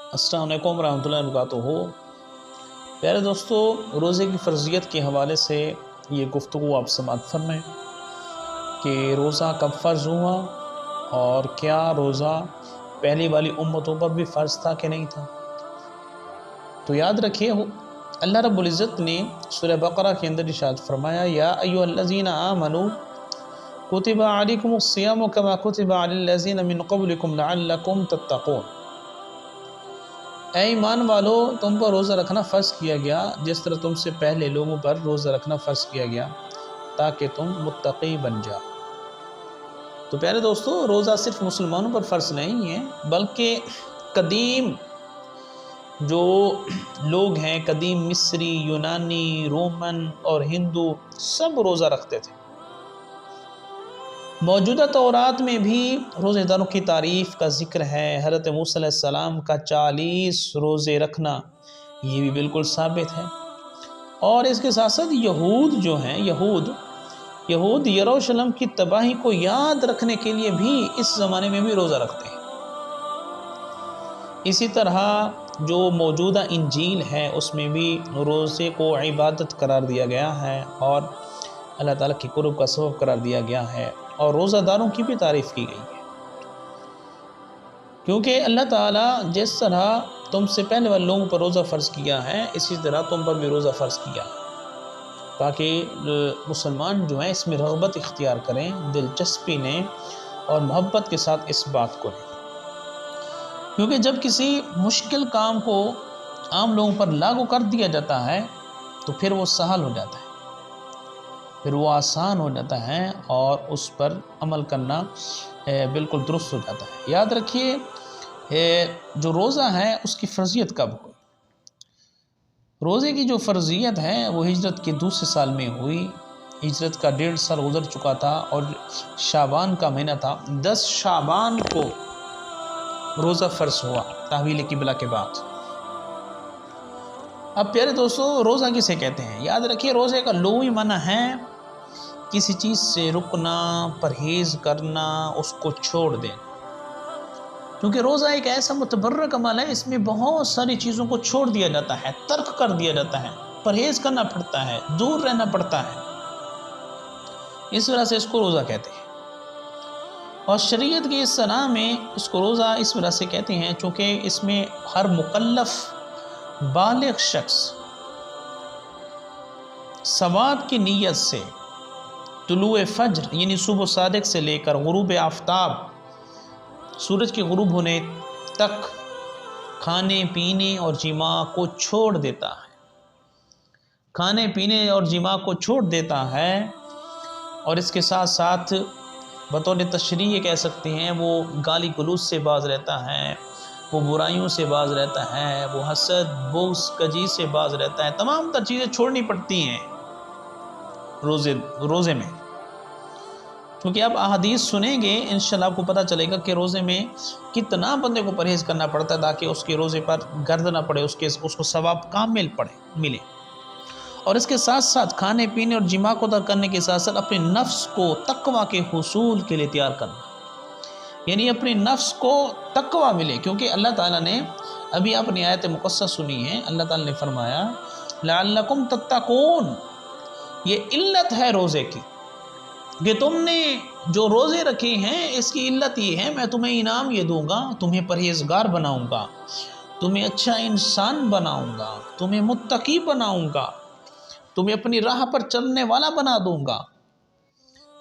السلام علیکم ورحمۃ اللہ وبرکاتہ۔ پیارے دوستو، روزے کی فرضیت کے حوالے سے یہ گفتگو آپ سماعت فرمائیں کہ روزہ کب فرض ہوا اور کیا روزہ پہلی والی امتوں پر بھی فرض تھا کہ نہیں تھا۔ تو یاد رکھیے، اللہ رب العزت نے سورہ بقرہ کے اندر ارشاد فرمایا، یا ایھا الذین آمنوا کتب علیکم الصیام کما کتب علی الذین من قبلکم لعلکم تتقون۔ اے ایمان والو، تم پر روزہ رکھنا فرض کیا گیا جس طرح تم سے پہلے لوگوں پر روزہ رکھنا فرض کیا گیا تاکہ تم متقی بن جاؤ۔ تو پیارے دوستو، روزہ صرف مسلمانوں پر فرض نہیں ہے، بلکہ قدیم جو لوگ ہیں، قدیم مصری، یونانی، رومن اور ہندو، سب روزہ رکھتے تھے۔ موجودہ تورات میں بھی روزے داروں کی تعریف کا ذکر ہے۔ حضرت موسیٰ علیہ السلام کا 40 روزے رکھنا یہ بھی بالکل ثابت ہے۔ اور اس کے ساتھ ساتھ یہود جو ہیں، یہود یروشلم کی تباہی کو یاد رکھنے کے لیے بھی اس زمانے میں بھی روزہ رکھتے ہیں۔ اسی طرح جو موجودہ انجیل ہے اس میں بھی روزے کو عبادت قرار دیا گیا ہے اور اللہ تعالیٰ کی قرب کا سبب قرار دیا گیا ہے، اور روزہ داروں کی بھی تعریف کی گئی ہے، کیونکہ اللہ تعالیٰ جس طرح تم سے پہلے والے لوگوں پر روزہ فرض کیا ہے، اسی طرح تم پر بھی روزہ فرض کیا ہے، تاکہ مسلمان جو ہیں اس میں رغبت اختیار کریں، دلچسپی لیں اور محبت کے ساتھ اس بات کو لیں۔ کیونکہ جب کسی مشکل کام کو عام لوگوں پر لاگو کر دیا جاتا ہے تو پھر وہ سہل ہو جاتا ہے، پھر وہ آسان ہو جاتا ہے اور اس پر عمل کرنا بالکل درست ہو جاتا ہے۔ یاد رکھیے، جو روزہ ہے اس کی فرضیت کب ہوئی؟ روزے کی جو فرضیت ہے وہ ہجرت کے دوسرے سال میں ہوئی۔ ہجرت کا 1.5 سال گزر چکا تھا اور شعبان کا مہینہ تھا۔ 10 شعبان کو روزہ فرض ہوا تحویل قبلہ کے بعد۔ اب پیارے دوستو، روزہ کسے کہتے ہیں؟ یاد رکھیے، روزے کا لغوی معنی ہے کسی چیز سے رکنا، پرہیز کرنا، اس کو چھوڑ دینا۔ کیونکہ روزہ ایک ایسا متبرک عمل ہے، اس میں بہت ساری چیزوں کو چھوڑ دیا جاتا ہے، ترک کر دیا جاتا ہے، پرہیز کرنا پڑتا ہے، دور رہنا پڑتا ہے، اس وجہ سے اس کو روزہ کہتے ہیں۔ اور شریعت کی اصطلاح میں اس کو روزہ اس وجہ سے کہتے ہیں چونکہ اس میں ہر مکلف بالغ شخص ثواب کی نیت سے طلوع فجر یعنی صبح صادق سے لے کر غروب آفتاب، سورج کے غروب ہونے تک کھانے پینے اور جماع کو چھوڑ دیتا ہے، کھانے پینے اور جماع کو چھوڑ دیتا ہے، اور اس کے ساتھ ساتھ بطور تشریح یہ کہہ سکتے ہیں وہ گالی گلوچ سے باز رہتا ہے، وہ برائیوں سے باز رہتا ہے، وہ حسد، بغض، کجی سے باز رہتا ہے۔ تمام تر چیزیں چھوڑنی پڑتی ہیں روزے میں، کیونکہ آپ احادیث سنیں گے انشاءاللہ آپ کو پتہ چلے گا کہ روزے میں کتنا بندے کو پرہیز کرنا پڑتا ہے تاکہ اس کے روزے پر گرد نہ پڑے، اس کو ثواب کامل ملے۔ اور اس کے ساتھ ساتھ کھانے پینے اور جماع کو ترک کرنے کے ساتھ ساتھ اپنے نفس کو تقویٰ کے حصول کے لیے تیار کرنا، یعنی اپنے نفس کو تقویٰ ملے، کیونکہ اللہ تعالیٰ نے ابھی اپنی آیت مقدسہ سنی ہے، اللہ تعالیٰ نے فرمایا لعلکم تتقون، یہ علت ہے روزے کی کہ تم نے جو روزے رکھے ہیں اس کی علت یہ ہے، میں تمہیں انعام یہ دوں گا، تمہیں پرہیزگار بناؤں گا، تمہیں اچھا انسان بناؤں گا، تمہیں متقی بناؤں گا، تمہیں اپنی راہ پر چلنے والا بنا دوں گا۔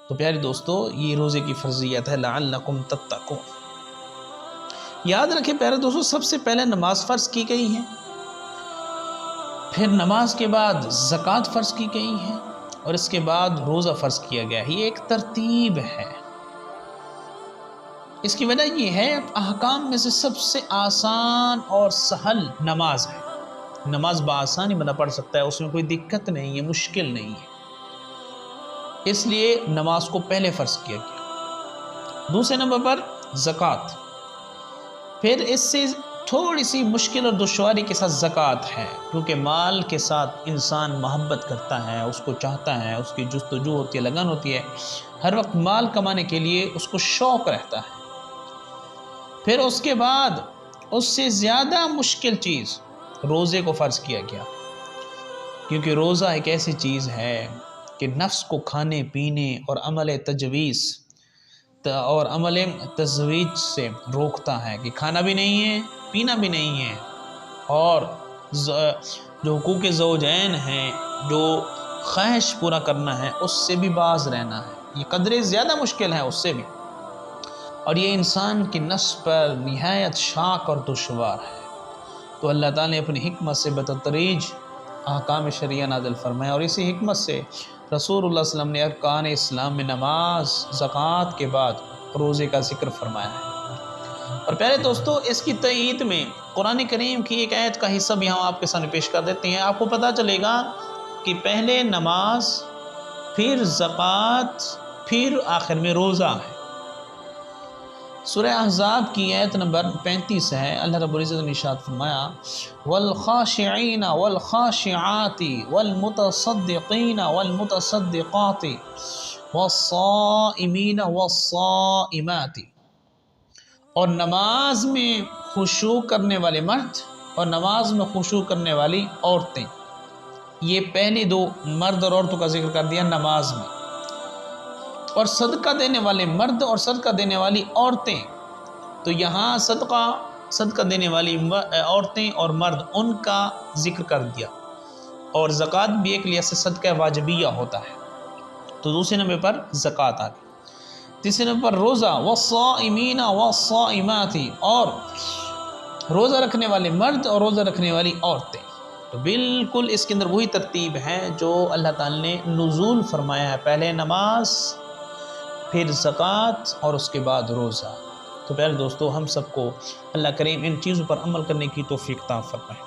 تو پیارے دوستو، یہ روزے کی فرضیت ہے لعلکم تتقون۔ یاد رکھیں پیارے دوستو، سب سے پہلے نماز فرض کی گئی ہے، پھر نماز کے بعد زکوٰۃ فرض کی گئی ہے، اور اس کے بعد روزہ فرض کیا گیا ہے۔ یہ ایک ترتیب ہے۔ اس کی وجہ یہ ہے احکام میں سے سب سے آسان اور سہل نماز ہے، نماز بآسانی بندہ پڑھ سکتا ہے، اس میں کوئی دقت نہیں ہے، مشکل نہیں ہے، اس لیے نماز کو پہلے فرض کیا گیا۔ دوسرے نمبر پر زکوٰۃ، پھر اس سے تھوڑی سی مشکل اور دشواری کے ساتھ زکوٰۃ ہے، کیونکہ مال کے ساتھ انسان محبت کرتا ہے، اس کو چاہتا ہے، اس کی جستجو ہوتی ہے، لگن ہوتی ہے، ہر وقت مال کمانے کے لیے اس کو شوق رہتا ہے۔ پھر اس کے بعد اس سے زیادہ مشکل چیز روزے کو فرض کیا گیا، کیونکہ روزہ ایک ایسی چیز ہے کہ نفس کو کھانے پینے اور عمل تزویج سے روکتا ہے، کہ کھانا بھی نہیں ہے، پینا بھی نہیں ہے، اور جو حقوق زوجین ہیں، جو خواہش پورا کرنا ہے، اس سے بھی باز رہنا ہے۔ یہ قدرے زیادہ مشکل ہے اس سے بھی، اور یہ انسان کی نفس پر نہایت شاق اور دشوار ہے۔ تو اللہ تعالیٰ نے اپنی حکمت سے بتدریج احکام شرعیہ نازل فرمایا، اور اسی حکمت سے رسول اللہ صلی اللہ علیہ وسلم نے ارکان اسلام میں نماز، زکوٰۃ کے بعد روزے کا ذکر فرمایا ہے۔ اور پہلے دوستو اس کی تائید میں قرآن کریم کی ایک آیت کا حصہ بھی ہم آپ کے سامنے پیش کر دیتے ہیں۔ آپ کو پتہ چلے گا کہ پہلے نماز، پھر زکوٰۃ، پھر آخر میں روزہ ہے۔ سورہ احزاب کی آیت نمبر 35 ہے۔ اللہ رب العزت نے ارشاد فرمایا والخاشعین والخاشعات والمتصدقین والمتصدقات والصائمین والصائمات، اور نماز میں خشوع کرنے والے مرد اور نماز میں خشوع کرنے والی عورتیں۔ یہ پہلی دو مرد اور عورتوں کا ذکر کر دیا نماز میں، اور صدقہ دینے والے مرد اور صدقہ دینے والی عورتیں، تو یہاں صدقہ دینے والی عورتیں اور مرد ان کا ذکر کر دیا، اور زکوٰۃ بھی ایک لحاظ سے صدقہ واجبیہ ہوتا ہے، تو دوسرے نمبر پر زکوٰۃ آ گئی۔ تیسرے نمبر پر روزہ، والصائمین والصائمات، اور روزہ رکھنے والے مرد اور روزہ رکھنے والی عورتیں۔ تو بالکل اس کے اندر وہی ترتیب ہے جو اللہ تعالی نے نزول فرمایا ہے، پہلے نماز، پھر زکوٰۃ، اور اس کے بعد روزہ۔ تو پیارے دوستو، ہم سب کو اللہ کریم ان چیزوں پر عمل کرنے کی توفیق عطا فرمائے۔